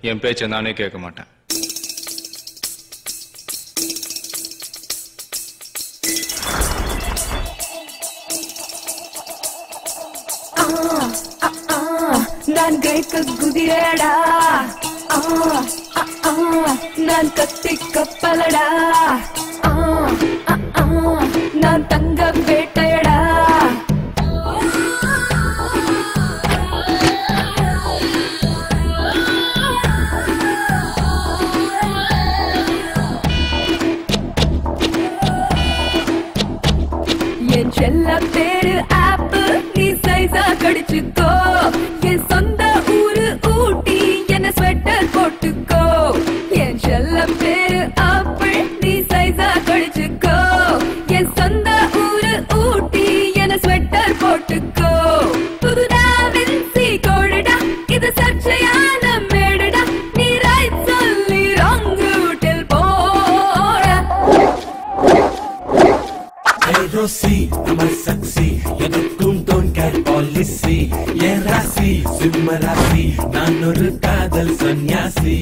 என் பேச்சை நானே கேட்க மாட்டேன். நான் கைக்கு குதிரடா, நான் கத்தி கப்பலடா, நான் தங்க வேட்டையடா. என் செல்ல பேரு ஆப்பு, நீ சைஸா கடிச்சுக்கோ. என் சொந்த ஊரு ஊட்டி, என்ன ஸ்வெட்டர் போட்டுக்கோ. என் செல்ல பேரு ஆப்பிள், நீ சைஸா கடிச்சுக்கோ. என் சொந்த ஊரு ஊட்டி, என்ன ஸ்வெட்டர் போட்டுக்கோ. புதுடா வின்சி கோடுடா, இது சர்ச்சையான மேடுடா. நீ ரைட் சொல்லி ராங் ரூட்டில் போடா. Rosie, I'm a sexy. எதுக்கும் don't care policy. என் ராசி சிம்ம ராசி, நான் ஒரு காதல் சன்னியாசி.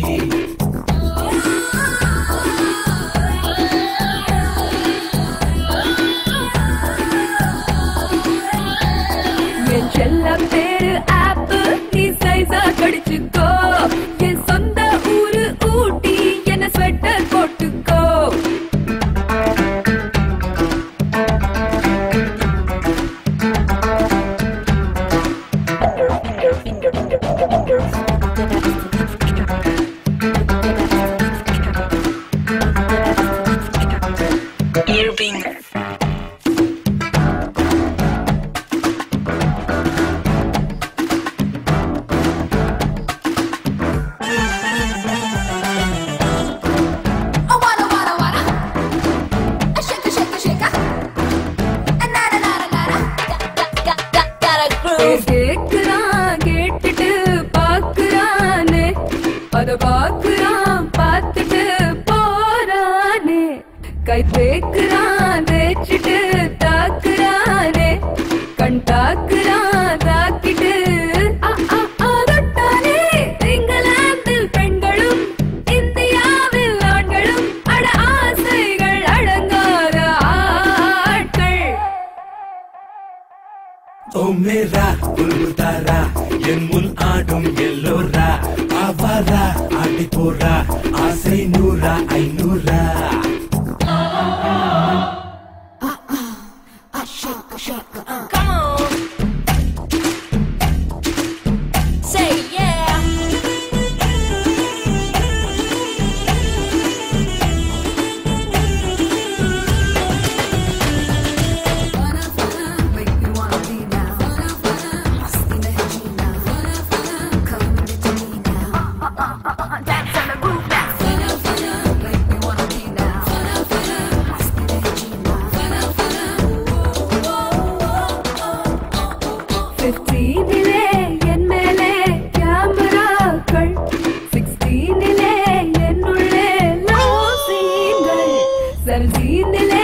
என் செல்ல பேரு ஆப்பு, நீ சைஸா கடிச்சுக்கோ. என் சொந்த ஊரு ஊட்டி, என்ன ஸ்வெட்டர் போட்டுக்கோ. கேக்குறான் கேட்டுட்டு பாக்குறானே, அத பாக்குறான் பார்த்துட்டு போறானே. கை தேக்குறான் தேய்ச்சிட்டு தாக்குறானே, கண் தாக்குறான் தாக்கிட்டு அதட்டானே. இங்கிலாந்தில் பெண்களும் இந்தியாவில் ஆண்களும், அட ஆசைகள் அடங்காத ஆட்கள். ஓ மேரா புல்புதாரா, என் முன் ஆடும் எல்லோரா. ஆவாரா ஆடி போரா, ஆசை நூறா ஐநூறா. Come on. Say yeah. Make me wanna be now. Come to me now. Dance on the groove now. Make me wanna be now. 15 என் மேலே கேமராக்கள், 16 என்னுள்ளே லவ் சீன்கள், 17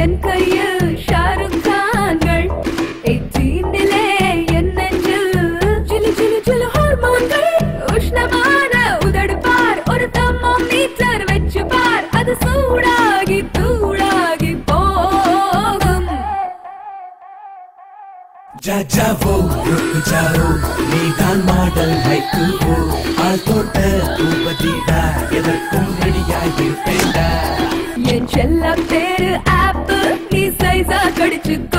என் கையில் ஷாருக் கான்கள், 18 என் நெஞ்சில் சிலு சிலு சிலு ஹார்மோன்கள். உஷ்ணமான உதடு பார், ஒரு தெர்மோமீட்டர் வச்சு பார், அது சூடாகி தூளாகி போகும். जा जाओ रुक जाओ, நீதான் மாடல் ஹைக்கூவோ. ஆள் தோட்ட தூபதீடா, எதற்கும் ரெடியாயிருப்பேண்டா. என் செல்ல பேரு ஆப்பு, நீ சைஸா கடிச்சுக்கோ.